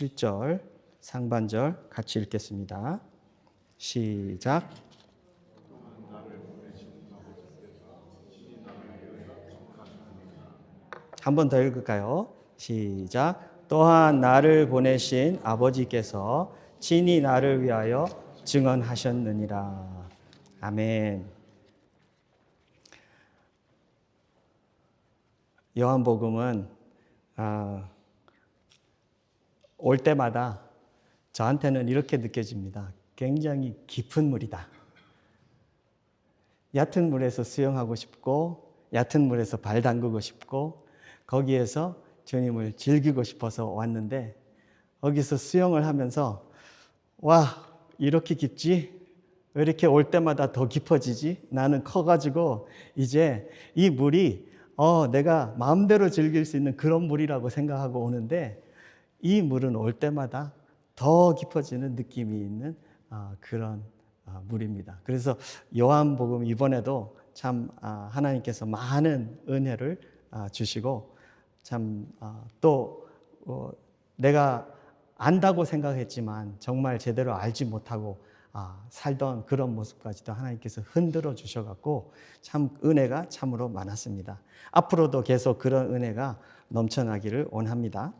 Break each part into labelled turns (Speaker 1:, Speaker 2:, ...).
Speaker 1: 1절 상반절 같이 읽겠습니다. 시작. 한 번 더 읽을까요? 시작. 또한 나를 보내신 아버지께서 친히 나를 위하여 증언하셨느니라. 아멘. 요한복음은 올 때마다 저한테는 이렇게 느껴집니다. 굉장히 깊은 물이다. 얕은 물에서 수영하고 싶고, 얕은 물에서 발 담그고 싶고, 거기에서 주님을 즐기고 싶어서 왔는데, 거기서 수영을 하면서 와, 이렇게 깊지? 왜 이렇게 올 때마다 더 깊어지지? 나는 커가지고 이제 이 물이 내가 마음대로 즐길 수 있는 그런 물이라고 생각하고 오는데, 이 물은 올 때마다 더 깊어지는 느낌이 있는 그런 물입니다. 그래서 요한복음 이번에도 참 하나님께서 많은 은혜를 주시고, 참 또 내가 안다고 생각했지만 정말 제대로 알지 못하고 살던 그런 모습까지도 하나님께서 흔들어 주셔갖고 참 은혜가 참으로 많았습니다. 앞으로도 계속 그런 은혜가 넘쳐나기를 원합니다.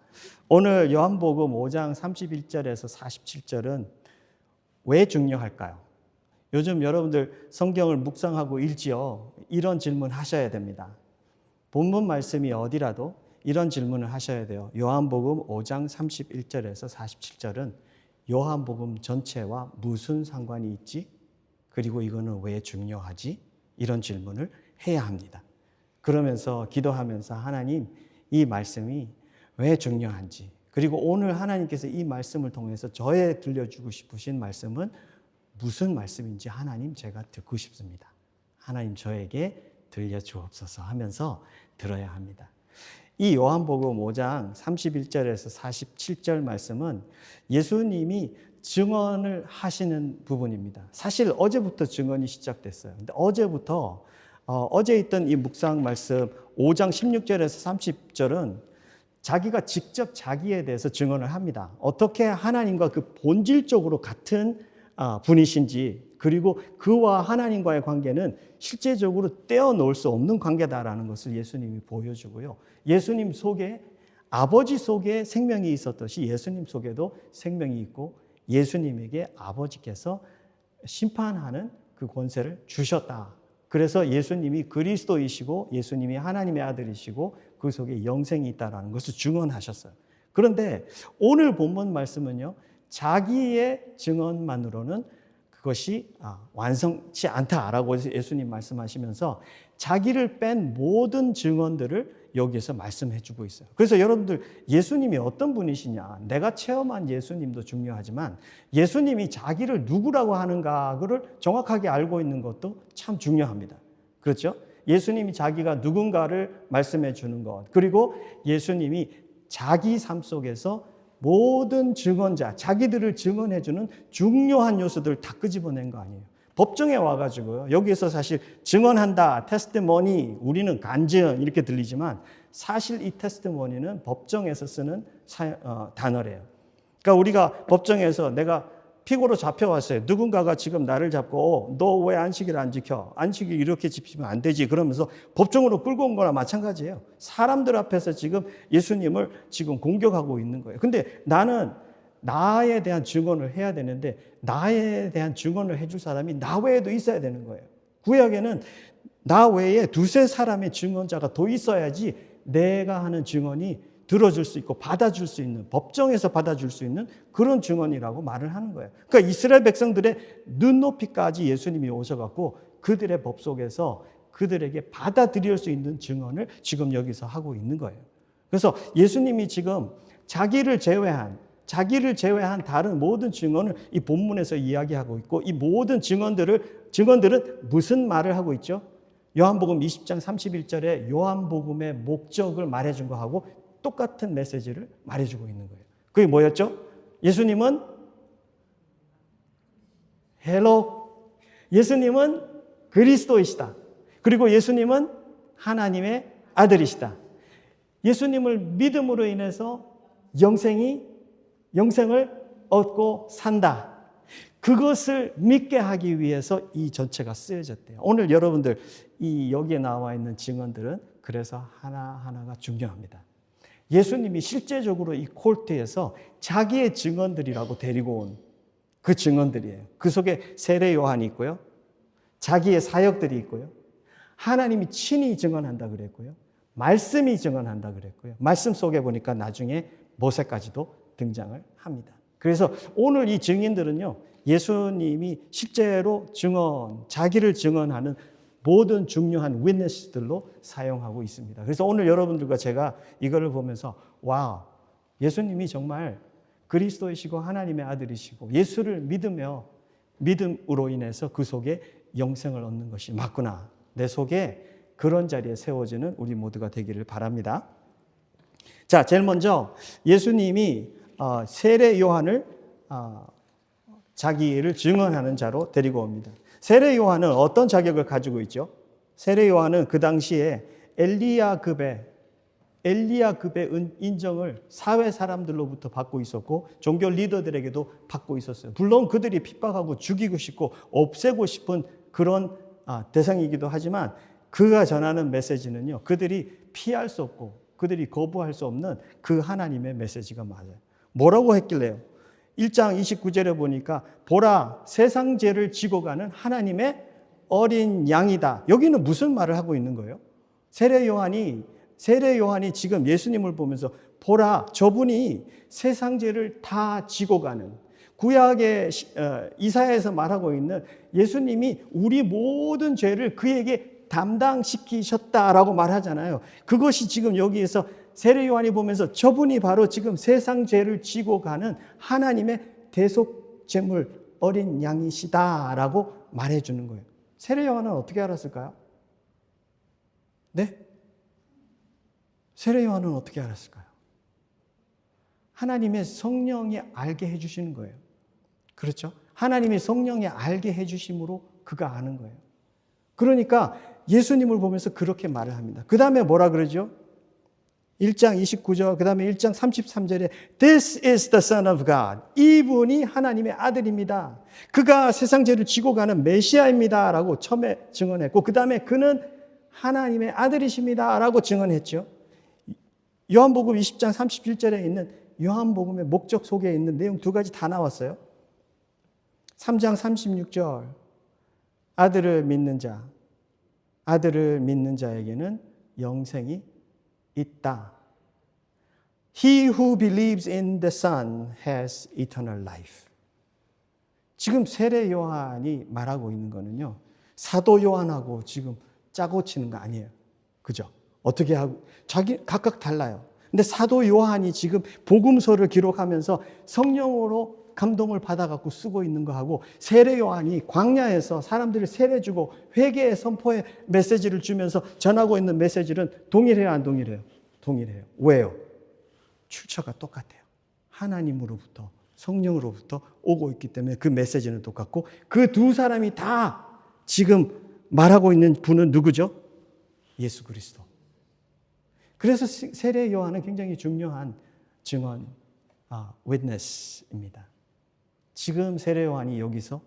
Speaker 1: 오늘 요한복음 5장 31절에서 47절은 왜 중요할까요? 요즘 여러분들 성경을 묵상하고 읽지요. 이런 질문 하셔야 됩니다. 본문 말씀이 어디라도 이런 질문을 하셔야 돼요. 요한복음 5장 31절에서 47절은 요한복음 전체와 무슨 상관이 있지? 그리고 이거는 왜 중요하지? 이런 질문을 해야 합니다. 그러면서 기도하면서 하나님, 이 말씀이 왜 중요한지, 그리고 오늘 하나님께서 이 말씀을 통해서 저에 들려주고 싶으신 말씀은 무슨 말씀인지 하나님 제가 듣고 싶습니다. 하나님 저에게 들려주옵소서 하면서 들어야 합니다. 이 요한복음 5장 31절에서 47절 말씀은 예수님이 증언을 하시는 부분입니다. 사실 어제부터 증언이 시작됐어요. 근데 어제부터 어제 있던 이 묵상 말씀 5장 16절에서 30절은 자기가 직접 자기에 대해서 증언을 합니다. 어떻게 하나님과 그 본질적으로 같은 분이신지, 그리고 그와 하나님과의 관계는 실제적으로 떼어놓을 수 없는 관계다라는 것을 예수님이 보여주고요. 예수님 속에, 아버지 속에 생명이 있었듯이 예수님 속에도 생명이 있고, 예수님에게 아버지께서 심판하는 그 권세를 주셨다. 그래서 예수님이 그리스도이시고 예수님이 하나님의 아들이시고 그 속에 영생이 있다는 것을 증언하셨어요. 그런데 오늘 본문 말씀은요, 자기의 증언만으로는 그것이 완성치 않다라고 예수님 말씀하시면서 자기를 뺀 모든 증언들을 여기에서 말씀해 주고 있어요. 그래서 여러분들, 예수님이 어떤 분이시냐, 내가 체험한 예수님도 중요하지만 예수님이 자기를 누구라고 하는가를 정확하게 알고 있는 것도 참 중요합니다. 그렇죠? 예수님이 자기가 누군가를 말씀해 주는 것, 그리고 예수님이 자기 삶 속에서 모든 증언자, 자기들을 증언해주는 중요한 요소들을 다 끄집어낸 거 아니에요. 법정에 와가지고요, 여기에서 사실 증언한다, 테스티머니, 우리는 간증 이렇게 들리지만 사실 이 테스티머니는 법정에서 쓰는 단어래요. 그러니까 우리가 법정에서 내가 피고로 잡혀왔어요. 누군가가 지금 나를 잡고 너 왜 안식일 안 지켜? 안식일 이렇게 지키면 안 되지. 그러면서 법정으로 끌고 온 거나 마찬가지예요. 사람들 앞에서 지금 예수님을 지금 공격하고 있는 거예요. 근데 나는 나에 대한 증언을 해야 되는데 나에 대한 증언을 해줄 사람이 나 외에도 있어야 되는 거예요. 구약에는 나 외에 두세 사람의 증언자가 더 있어야지 내가 하는 증언이 들어줄 수 있고 받아줄 수 있는, 법정에서 받아줄 수 있는 그런 증언이라고 말을 하는 거예요. 그러니까 이스라엘 백성들의 눈높이까지 예수님이 오셔갖고 그들의 법 속에서 그들에게 받아들일 수 있는 증언을 지금 여기서 하고 있는 거예요. 그래서 예수님이 지금 자기를 제외한 다른 모든 증언을 이 본문에서 이야기하고 있고, 이 모든 증언들은 무슨 말을 하고 있죠? 요한복음 20장 31절에 요한복음의 목적을 말해준 거하고 똑같은 메시지를 말해주고 있는 거예요. 그게 뭐였죠? 예수님은 예수님은 그리스도이시다. 그리고 예수님은 하나님의 아들이시다. 예수님을 믿음으로 인해서 영생이 영생을 얻고 산다. 그것을 믿게 하기 위해서 이 전체가 쓰여졌대요. 오늘 여러분들 이 여기에 나와 있는 증언들은 그래서 하나하나가 중요합니다. 예수님이 실제적으로 이 콜트에서 자기의 증언들이라고 데리고 온 그 증언들이에요. 그 속에 세례 요한이 있고요. 자기의 사역들이 있고요. 하나님이 친히 증언한다 그랬고요. 말씀이 증언한다 그랬고요. 말씀 속에 보니까 나중에 모세까지도 등장을 합니다. 그래서 오늘 이 증인들은요, 예수님이 실제로 자기를 증언하는 모든 중요한 위트니스들로 사용하고 있습니다. 그래서 오늘 여러분들과 제가 이거를 보면서 와, 예수님이 정말 그리스도이시고 하나님의 아들이시고 예수를 믿음으로 인해서 그 속에 영생을 얻는 것이 맞구나. 내 속에 그런 자리에 세워지는 우리 모두가 되기를 바랍니다. 자, 제일 먼저 예수님이 세례 요한을 자기를 증언하는 자로 데리고 옵니다. 세례 요한은 어떤 자격을 가지고 있죠? 세례 요한은 그 당시에 엘리야급의 인정을 사회 사람들로부터 받고 있었고 종교 리더들에게도 받고 있었어요. 물론 그들이 핍박하고 죽이고 싶고 없애고 싶은 그런 대상이기도 하지만 그가 전하는 메시지는요, 그들이 피할 수 없고 그들이 거부할 수 없는 그 하나님의 메시지가 맞아요. 뭐라고 했길래요? 1장 29절에 보니까 보라, 세상 죄를 지고 가는 하나님의 어린 양이다. 여기는 무슨 말을 하고 있는 거예요? 세례 요한이 지금 예수님을 보면서 보라, 저분이 세상 죄를 다 지고 가는, 구약의 이사야에서 말하고 있는 예수님이 우리 모든 죄를 그에게 담당시키셨다라고 말하잖아요. 그것이 지금 여기에서 세례 요한이 보면서 저분이 바로 지금 세상 죄를 지고 가는 하나님의 대속제물 어린 양이시다라고 말해주는 거예요. 세례 요한은 어떻게 알았을까요? 네? 세례 요한은 어떻게 알았을까요? 하나님의 성령이 알게 해주시는 거예요. 그렇죠? 하나님의 성령이 알게 해주심으로 그가 아는 거예요. 그러니까 예수님을 보면서 그렇게 말을 합니다. 그 다음에 뭐라 그러죠? 1장 29절, 그 다음에 1장 33절에 This is the Son of God. 이분이 하나님의 아들입니다. 그가 세상 죄를 지고 가는 메시아입니다. 라고 처음에 증언했고, 그 다음에 그는 하나님의 아들이십니다. 라고 증언했죠. 요한복음 20장 37절에 있는 요한복음의 목적 속에 있는 내용 두 가지 다 나왔어요. 3장 36절, 아들을 믿는 자에게는 영생이 있다. He who believes in the Son has eternal life. 지금 세례 요한이 말하고 있는 거는요, 사도 요한하고 지금 짜고 치는 거 아니에요. 그죠? 어떻게 하고, 각각 달라요. 근데 사도 요한이 지금 복음서를 기록하면서 성령으로 감동을 받아갖고 쓰고 있는 거하고, 세례 요한이 광야에서 사람들을 세례 주고 회개의 선포의 메시지를 주면서 전하고 있는 메시지는 동일해요, 안 동일해요? 동일해요. 왜요? 출처가 똑같아요. 하나님으로부터, 성령으로부터 오고 있기 때문에 그 메시지는 똑같고, 그 두 사람이 다 지금 말하고 있는 분은 누구죠? 예수 그리스도. 그래서 세례 요한은 굉장히 중요한 증언, witness입니다. 지금 세례 요한이 여기서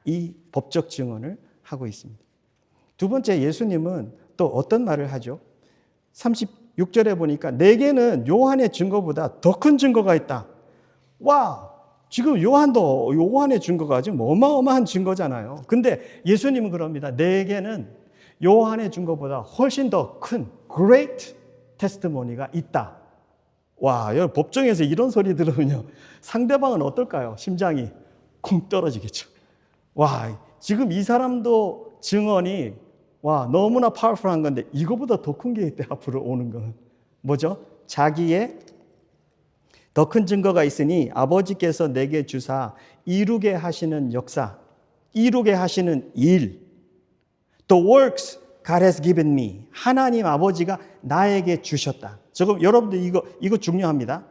Speaker 1: 이 법적 증언을 하고 있습니다. 두 번째, 예수님은 또 어떤 말을 하죠? 36절에 보니까 내게는 요한의 증거보다 더 큰 증거가 있다. 와, 지금 요한의 증거가 지금 어마어마한 증거잖아요. 근데 예수님은 그럽니다. 내게는 요한의 증거보다 훨씬 더 큰 great 테스티모니가 있다. 와, 여러분 법정에서 이런 소리 들으면요, 상대방은 어떨까요? 심장이 쿵 떨어지겠죠. 와, 지금 이 사람도 증언이 너무나 파워풀한 건데 이거보다 더 큰 게 있대. 앞으로 오는 건 뭐죠? 자기의 더 큰 증거가 있으니 아버지께서 내게 주사 이루게 하시는 역사, 이루게 하시는 일, the works God has given me. 하나님 아버지가 나에게 주셨다. 지금 여러분들 이거 중요합니다.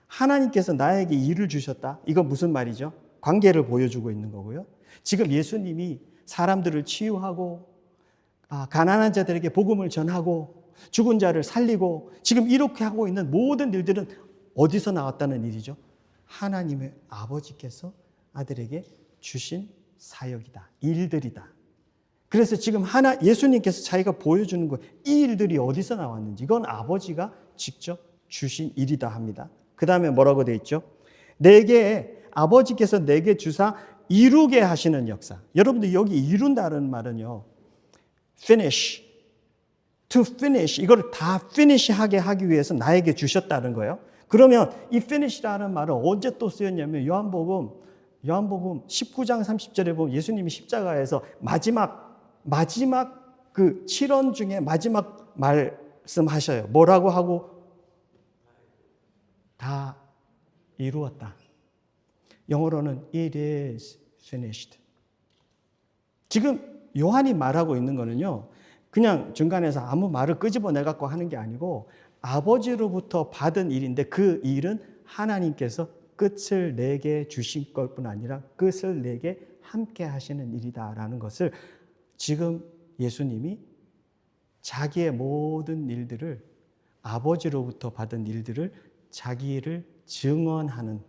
Speaker 1: 하나님께서 나에게 일을 주셨다. 이건 무슨 말이죠? 관계를 보여주고 있는 거고요. 지금 예수님이 사람들을 치유하고 가난한 자들에게 복음을 전하고 죽은 자를 살리고 지금 이렇게 하고 있는 모든 일들은 어디서 나왔다는 일이죠? 하나님의 아버지께서 아들에게 주신 사역이다. 일들이다. 그래서 지금 예수님께서 자기가 보여주는 거, 이 일들이 어디서 나왔는지, 이건 아버지가 직접 주신 일이다 합니다. 그 다음에 뭐라고 되어 있죠? 아버지께서 내게 주사 이루게 하시는 역사. 여러분들 여기 이룬다는 말은요, finish, to finish, 이걸 다 finish하게 하기 위해서 나에게 주셨다는 거예요. 그러면 이 finish라는 말은 언제 또 쓰였냐면 요한복음 19장 30절에 보면 예수님이 십자가에서 마지막 그 7원 중에 마지막 말씀하셔요. 뭐라고 하고? 다 이루었다. 영어로는 it is finished. 지금 요한이 말하고 있는 거는요, 그냥 중간에서 아무 말을 끄집어내 갖고 하는 게 아니고 아버지로부터 받은 일인데 그 일은 하나님께서 끝을 내게 주신 것뿐 아니라 끝을 내게 함께 하시는 일이다라는 것을 지금 예수님이 자기의 모든 일들을, 아버지로부터 받은 일들을 자기를 증언하는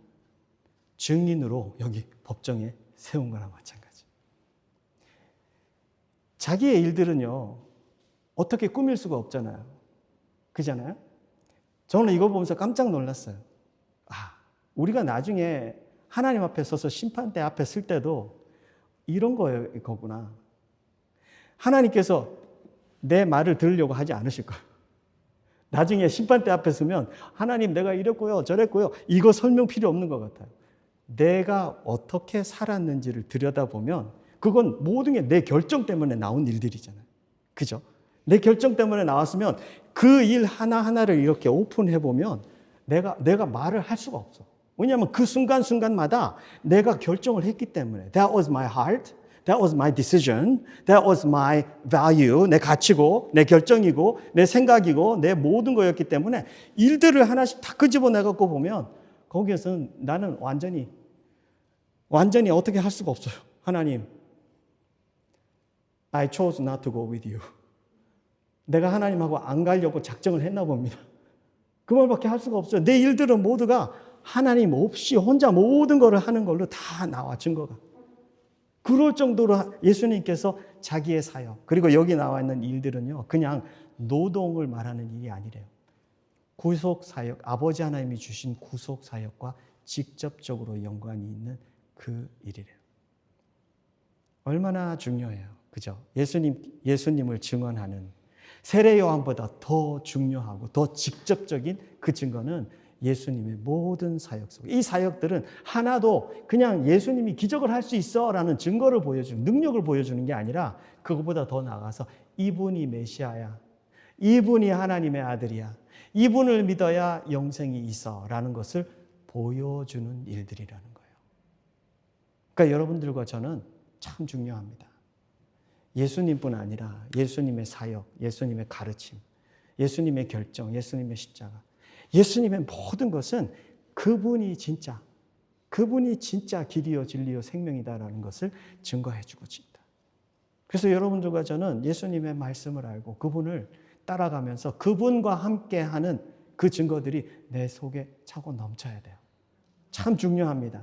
Speaker 1: 증인으로 여기 법정에 세운 거랑 마찬가지. 자기의 일들은요, 어떻게 꾸밀 수가 없잖아요. 그잖아요? 저는 이거 보면서 깜짝 놀랐어요. 우리가 나중에 하나님 앞에 서서 심판대 앞에 쓸 때도 이런 거구나. 하나님께서 내 말을 들으려고 하지 않으실 거예요. 나중에 심판대 앞에 서면 하나님 내가 이랬고요 저랬고요 이거 설명 필요 없는 것 같아요. 내가 어떻게 살았는지를 들여다보면 그건 모든 게 내 결정 때문에 나온 일들이잖아요. 그죠? 내 결정 때문에 나왔으면 그 일 하나하나를 이렇게 오픈해보면 내가 말을 할 수가 없어. 왜냐하면 그 순간순간마다 내가 결정을 했기 때문에 That was my heart, that was my decision, that was my value, 내 가치고 내 결정이고 내 생각이고 내 모든 거였기 때문에 일들을 하나씩 다 끄집어내갖고 보면 거기에서는 나는 완전히 어떻게 할 수가 없어요. 하나님, I chose not to go with you. 내가 하나님하고 안 가려고 작정을 했나 봅니다. 그 말밖에 할 수가 없어요. 내 일들은 모두가 하나님 없이 혼자 모든 것을 하는 걸로 다 나와, 증거가. 그럴 정도로 예수님께서 자기의 사역, 그리고 여기 나와 있는 일들은요, 그냥 노동을 말하는 일이 아니래요. 구속 사역, 아버지 하나님이 주신 구속 사역과 직접적으로 연관이 있는 그 일이래요. 얼마나 중요해요. 그죠? 예수님을 증언하는 세례 요한보다 더 중요하고 더 직접적인 그 증거는 예수님의 모든 사역 속. 이 사역들은 하나도 그냥 예수님이 기적을 할 수 있어라는 증거를 보여주는, 능력을 보여주는 게 아니라 그것보다 더 나아가서 이분이 메시아야. 이분이 하나님의 아들이야. 이분을 믿어야 영생이 있어라는 것을 보여주는 일들이라는 거예요. 그러니까 여러분들과 저는 참 중요합니다. 예수님뿐 아니라 예수님의 사역, 예수님의 가르침, 예수님의 결정, 예수님의 십자가, 예수님의 모든 것은 그분이 진짜 길이요 진리요 생명이다라는 것을 증거해 주고 있다. 그래서 여러분들과 저는 예수님의 말씀을 알고 그분을 따라가면서 그분과 함께하는 그 증거들이 내 속에 차고 넘쳐야 돼요. 참 중요합니다.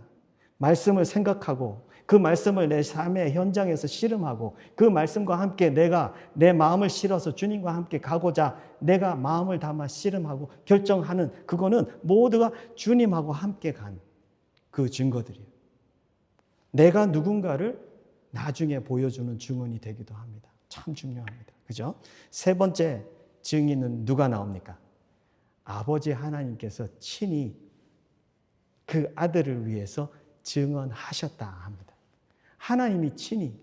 Speaker 1: 말씀을 생각하고 그 말씀을 내 삶의 현장에서 씨름하고 그 말씀과 함께 내가 내 마음을 실어서 주님과 함께 가고자 내가 마음을 담아 씨름하고 결정하는 그거는 모두가 주님하고 함께 간 그 증거들이에요. 내가 누군가를 나중에 보여주는 증언이 되기도 합니다. 참 중요합니다. 그죠? 세 번째 증인은 누가 나옵니까? 아버지 하나님께서 친히 그 아들을 위해서 증언하셨다 합니다. 하나님이 친히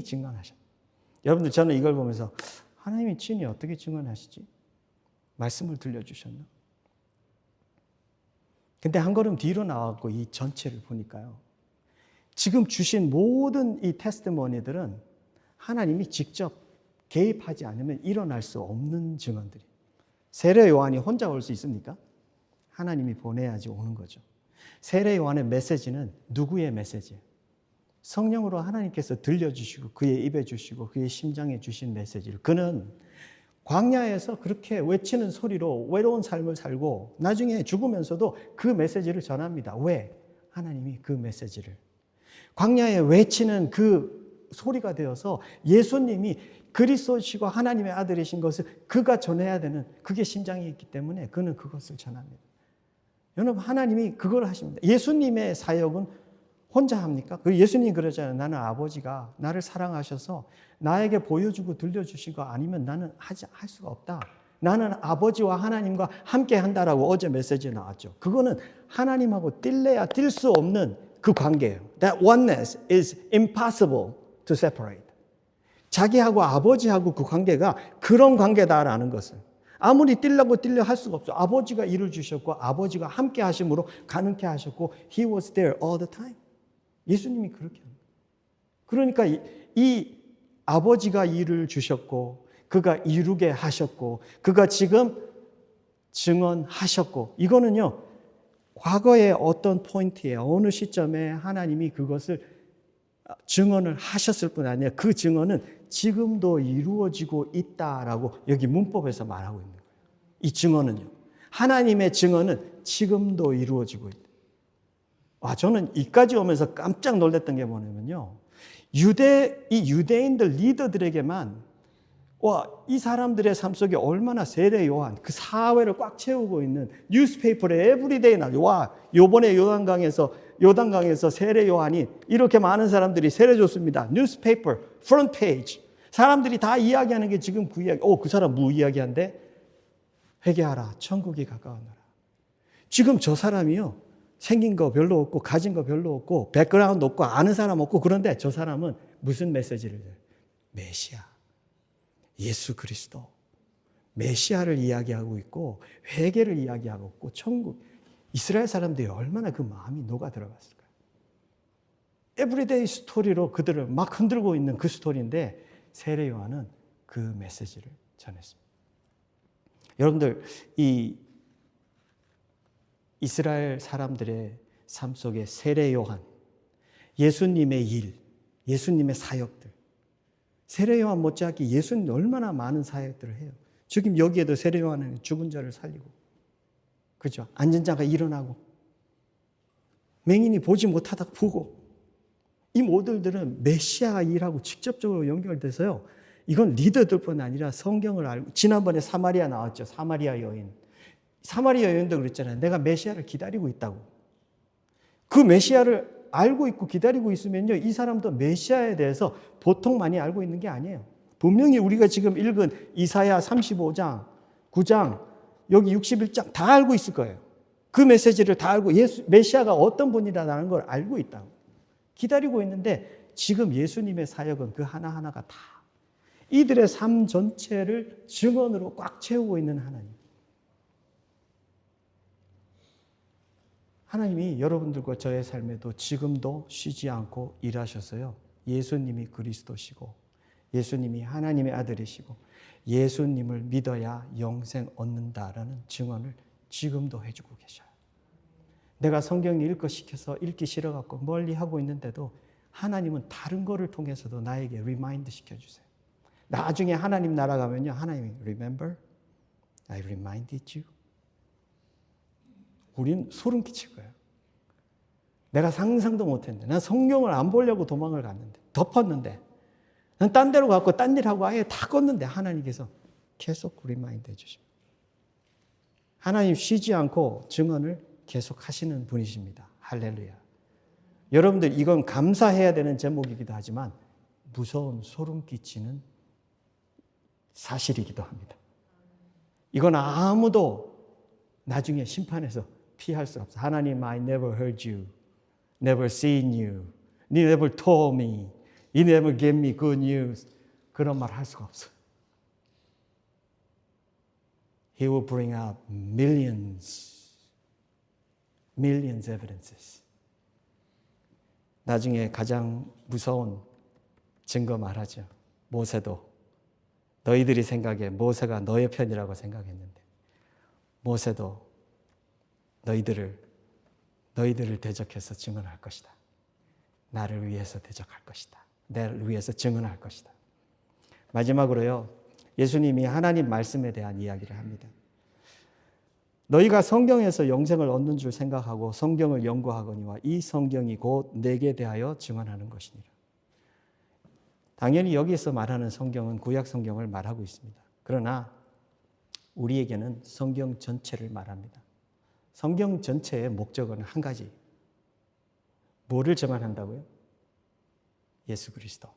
Speaker 1: 증언하셨다. 여러분들 저는 이걸 보면서 하나님이 친히 어떻게 증언하시지? 말씀을 들려주셨나? 근데 한 걸음 뒤로 나와서 이 전체를 보니까요. 지금 주신 모든 이 테스티모니들은 하나님이 직접 개입하지 않으면 일어날 수 없는 증언들이에요. 세례 요한이 혼자 올 수 있습니까? 하나님이 보내야지 오는 거죠. 세례 요한의 메시지는 누구의 메시지예요? 성령으로 하나님께서 들려주시고 그의 입에 주시고 그의 심장에 주신 메시지를 그는 광야에서 그렇게 외치는 소리로 외로운 삶을 살고 나중에 죽으면서도 그 메시지를 전합니다. 왜? 하나님이 그 메시지를 광야에 외치는 그 소리가 되어서 예수님이 그리스도시고 하나님의 아들이신 것을 그가 전해야 되는 그게 심장이 있기 때문에 그는 그것을 전합니다. 여러분, 하나님이 그걸 하십니다. 예수님의 사역은 혼자 합니까? 예수님이 그러잖아요. 나는 아버지가 나를 사랑하셔서 나에게 보여주고 들려주신 거 아니면 나는 할 수가 없다. 나는 아버지와 하나님과 함께 한다라고 어제 메시지에 나왔죠. 그거는 하나님하고 뛸래야 뛸 수 없는 그 관계예요. That oneness is impossible to separate. 자기하고 아버지하고 그 관계가 그런 관계다라는 것을. 아무리 뛰려고 뛰려 할 수가 없어. 아버지가 일을 주셨고 아버지가 함께 하심으로 가능케 하셨고 He was there all the time. 예수님이 그렇게 합니다. 그러니까 이 아버지가 일을 주셨고 그가 이루게 하셨고 그가 지금 증언하셨고 이거는요. 과거의 어떤 포인트에 어느 시점에 하나님이 그것을 증언을 하셨을 뿐 아니라 그 증언은 지금도 이루어지고 있다라고 여기 문법에서 말하고 있는 거예요. 이 증언은요. 하나님의 증언은 지금도 이루어지고 있다. 와, 저는 이까지 오면서 깜짝 놀랐던 게 뭐냐면요. 이 유대인들 리더들에게만 이 사람들의 삶 속에 얼마나 세례 요한 그 사회를 꽉 채우고 있는 뉴스페이퍼에 에브리데이 나와 요번에 요단강에서 세례 요한이 이렇게 많은 사람들이 세례 줬습니다. 뉴스페이퍼 프론트 페이지 사람들이 다 이야기하는 게 지금 그 이야기. 그 사람 뭐 이야기한대? 회개하라. 천국이 가까웠노라. 지금 저 사람이요. 생긴 거 별로 없고 가진 거 별로 없고 백그라운드 없고 아는 사람 없고 그런데 저 사람은 무슨 메시지를 해요? 메시아. 예수 그리스도. 메시아를 이야기하고 있고 회개를 이야기하고 있고 천국. 이스라엘 사람들이 얼마나 그 마음이 녹아 들어갔을까요? 에브리데이 스토리로 그들을 막 흔들고 있는 그 스토리인데 세례 요한은 그 메시지를 전했습니다. 여러분들 이 이스라엘 사람들의 삶 속에 세례 요한, 예수님의 일, 예수님의 사역들. 세례 요한 못지않게 예수님 얼마나 많은 사역들을 해요. 지금 여기에도 세례 요한은 죽은 자를 살리고, 그죠? 앉은 자가 일어나고, 맹인이 보지 못하다 보고, 이 모델들은 메시아가 일하고 직접적으로 연결돼서요. 이건 리더들뿐 아니라 성경을 알고, 지난번에 사마리아 나왔죠. 사마리아 여인. 사마리아 여인도 그랬잖아요. 내가 메시아를 기다리고 있다고. 그 메시아를 알고 있고 기다리고 있으면요. 이 사람도 메시아에 대해서 보통 많이 알고 있는 게 아니에요. 분명히 우리가 지금 읽은 이사야 35장, 9장, 여기 61장 다 알고 있을 거예요. 그 메시지를 다 알고 메시아가 어떤 분이라는 걸 알고 있다고. 기다리고 있는데 지금 예수님의 사역은 그 하나하나가 다 이들의 삶 전체를 증언으로 꽉 채우고 있는 하나님. 하나님이 여러분들과 저의 삶에도 지금도 쉬지 않고 일하셔서요. 예수님이 그리스도시고 예수님이 하나님의 아들이시고 예수님을 믿어야 영생 얻는다라는 증언을 지금도 해주고 계셔요. 내가 성경 읽고 시켜서 읽기 싫어갖고 멀리 하고 있는데도 하나님은 다른 거를 통해서도 나에게 리마인드 시켜주세요. 나중에 하나님 나라 가면요. 하나님이 Remember? I reminded you. 우린 소름 끼칠 거예요. 내가 상상도 못했는데 난 성경을 안 보려고 도망을 갔는데 덮었는데 난 딴 데로 갔고 딴 일하고 아예 다 껐는데 하나님께서 계속 리마인드 해주십니다. 하나님 쉬지 않고 증언을 계속 하시는 분이십니다. 할렐루야. 여러분들 이건 감사해야 되는 제목이기도 하지만 무서운 소름 끼치는 사실이기도 합니다. 이건 아무도 나중에 심판에서 피할 수 없어. 하나님, I never heard you, never seen you, you never told me, you never gave me good news. 그런 말 할 수가 없어. He will bring out millions evidences. 나중에 가장 무서운 증거 말하죠. 모세도 너희들이 생각해 모세가 너의 편이라고 생각했는데 모세도 너희들을 대적해서 증언할 것이다. 나를 위해서 대적할 것이다. 나를 위해서 증언할 것이다. 마지막으로요. 예수님이 하나님 말씀에 대한 이야기를 합니다. 너희가 성경에서 영생을 얻는 줄 생각하고 성경을 연구하거니와 이 성경이 곧 내게 대하여 증언하는 것이니라. 당연히 여기에서 말하는 성경은 구약 성경을 말하고 있습니다. 그러나 우리에게는 성경 전체를 말합니다. 성경 전체의 목적은 한 가지. 뭐를 증언한다고요? 예수 그리스도.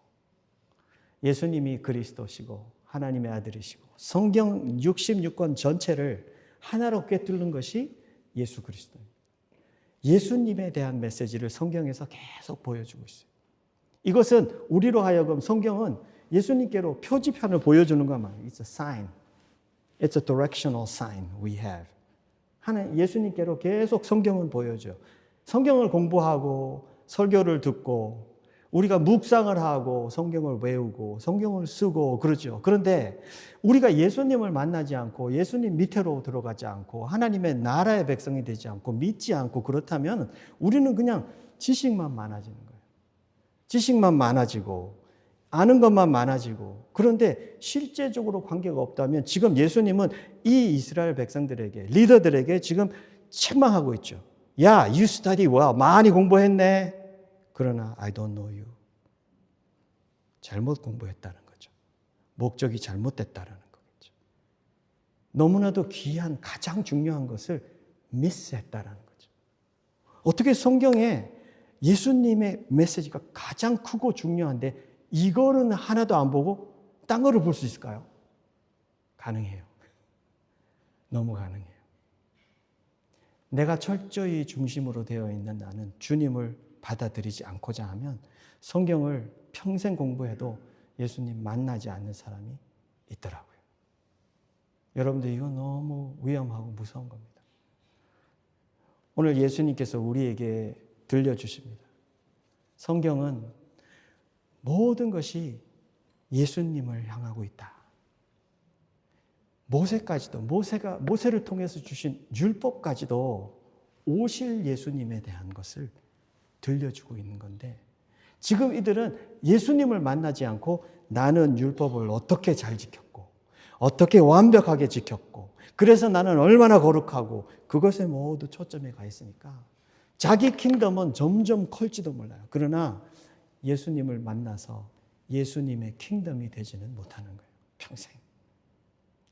Speaker 1: 예수님이 그리스도시고 하나님의 아들이시고 성경 66권 전체를 하나로 꿰뚫는 것이 예수 그리스도입니다. 예수님에 대한 메시지를 성경에서 계속 보여주고 있어요. 이것은 우리로 하여금 성경은 예수님께로 표지판을 보여주는 것만. It's a sign. It's a directional sign we have. 예수님께로 계속 성경은 보여줘요. 성경을 공부하고 설교를 듣고 우리가 묵상을 하고 성경을 외우고 성경을 쓰고 그러죠. 그런데 우리가 예수님을 만나지 않고 예수님 밑으로 들어가지 않고 하나님의 나라의 백성이 되지 않고 믿지 않고 그렇다면 우리는 그냥 지식만 많아지는 거예요. 지식만 많아지고 아는 것만 많아지고 그런데 실제적으로 관계가 없다면 지금 예수님은 이 이스라엘 백성들에게 리더들에게 지금 책망하고 있죠. 야, you study well. 많이 공부했네. 그러나 I don't know you. 잘못 공부했다는 거죠. 목적이 잘못됐다는 거겠죠. 너무나도 귀한 가장 중요한 것을 미스했다는 거죠. 어떻게 성경에 예수님의 메시지가 가장 크고 중요한데 이거는 하나도 안 보고 딴 거를 볼 수 있을까요? 가능해요. 너무 가능해요. 내가 철저히 중심으로 되어 있는 나는 주님을 받아들이지 않고자 하면 성경을 평생 공부해도 예수님 만나지 않는 사람이 있더라고요. 여러분들 이거 너무 위험하고 무서운 겁니다. 오늘 예수님께서 우리에게 들려주십니다. 성경은 모든 것이 예수님을 향하고 있다. 모세까지도 모세를 통해서 주신 율법까지도 오실 예수님에 대한 것을 들려주고 있는 건데 지금 이들은 예수님을 만나지 않고 나는 율법을 어떻게 잘 지켰고 어떻게 완벽하게 지켰고 그래서 나는 얼마나 거룩하고 그것에 모두 초점이 가 있으니까 자기 킹덤은 점점 클지도 몰라요. 그러나 예수님을 만나서 예수님의 킹덤이 되지는 못하는 거예요. 평생.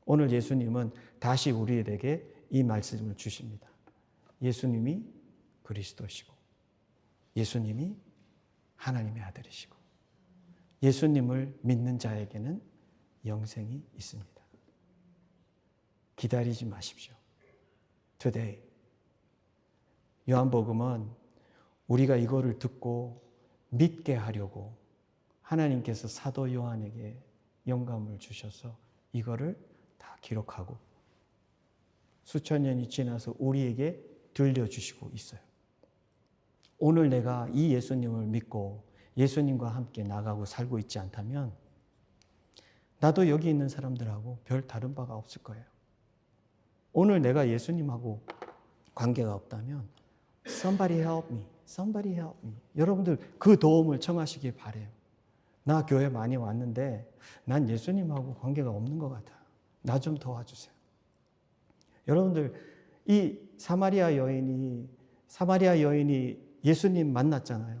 Speaker 1: 오늘 예수님은 다시 우리에게 이 말씀을 주십니다. 예수님이 그리스도시고 예수님이 하나님의 아들이시고 예수님을 믿는 자에게는 영생이 있습니다. 기다리지 마십시오. Today. 요한복음은 우리가 이거를 듣고 믿게 하려고 하나님께서 사도 요한에게 영감을 주셔서 이거를 다 기록하고 수천 년이 지나서 우리에게 들려주시고 있어요. 오늘 내가 이 예수님을 믿고 예수님과 함께 나가고 살고 있지 않다면 나도 여기 있는 사람들하고 별 다른 바가 없을 거예요. 오늘 내가 예수님하고 관계가 없다면 Somebody help me. Somebody help me. 여러분들 그 도움을 청하시길 바라요. 나 교회 많이 왔는데 난 예수님하고 관계가 없는 것 같아. 나 좀 도와주세요. 여러분들 이 사마리아 여인이 예수님 만났잖아요.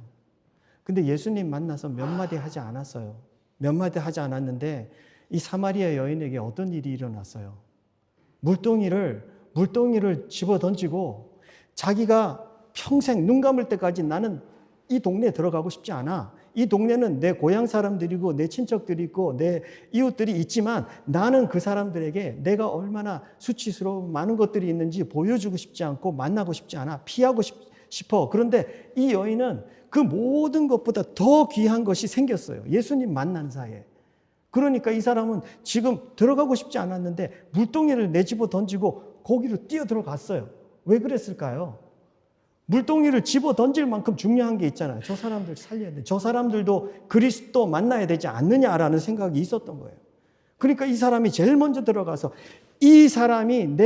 Speaker 1: 근데 예수님 만나서 몇 마디 하지 않았어요. 몇 마디 하지 않았는데 이 사마리아 여인에게 어떤 일이 일어났어요. 물동이를 집어 던지고 자기가 평생 눈 감을 때까지 나는 이 동네에 들어가고 싶지 않아. 이 동네는 내 고향 사람들이고 내 친척들이 있고 내 이웃들이 있지만 나는 그 사람들에게 내가 얼마나 수치스러운 많은 것들이 있는지 보여주고 싶지 않고 만나고 싶지 않아. 피하고 싶어. 그런데 이 여인은 그 모든 것보다 더 귀한 것이 생겼어요. 예수님 만난 사이에. 그러니까 이 사람은 지금 들어가고 싶지 않았는데 물동이를 내집어 던지고 거기로 뛰어 들어갔어요. 왜 그랬을까요? 물동이를 집어 던질 만큼 중요한 게 있잖아요. 저 사람들 살려야 돼. 저 사람들도 그리스도 만나야 되지 않느냐라는 생각이 있었던 거예요. 그러니까 이 사람이 제일 먼저 들어가서 이 사람이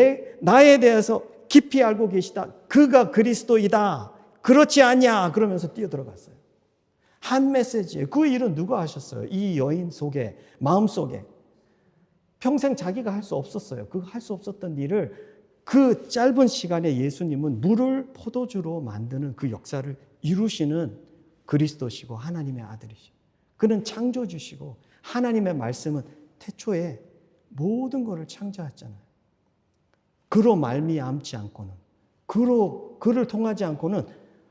Speaker 1: 나에 대해서 깊이 알고 계시다. 그가 그리스도이다. 그렇지 않냐? 그러면서 뛰어 들어갔어요. 한 메시지예요. 그 일은 누가 하셨어요? 이 여인 속에, 마음 속에. 그런데 이 여인은 그 말씀을 듣고 들어갔어요. 이 사람이 평생 자기가 할 수 없었어요. 그 할 수 없었던 일을 그 짧은 시간에 예수님은 물을 포도주로 만드는 그 역사를 이루시는 그리스도시고 하나님의 아들이시고, 그는 창조주시고 하나님의 말씀은 태초에 모든 것을 창조했잖아요. 그로 말미암지 않고는, 그를 통하지 않고는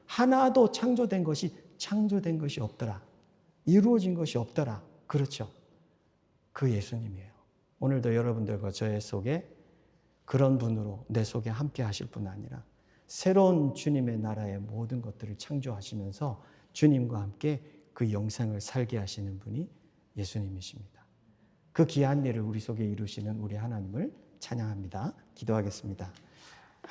Speaker 1: 하나도 창조된 것이 없더라. 이루어진 것이 없더라. 그렇죠. 그 예수님이에요. 오늘도 여러분들과 저의 속에 그런 분으로 내 속에 함께 하실 뿐 아니라 새로운 주님의 나라의 모든 것들을 창조하시면서 주님과 함께 그 영생을 살게 하시는 분이 예수님이십니다. 그 귀한 일을 우리 속에 이루시는 우리 하나님을 찬양합니다. 기도하겠습니다.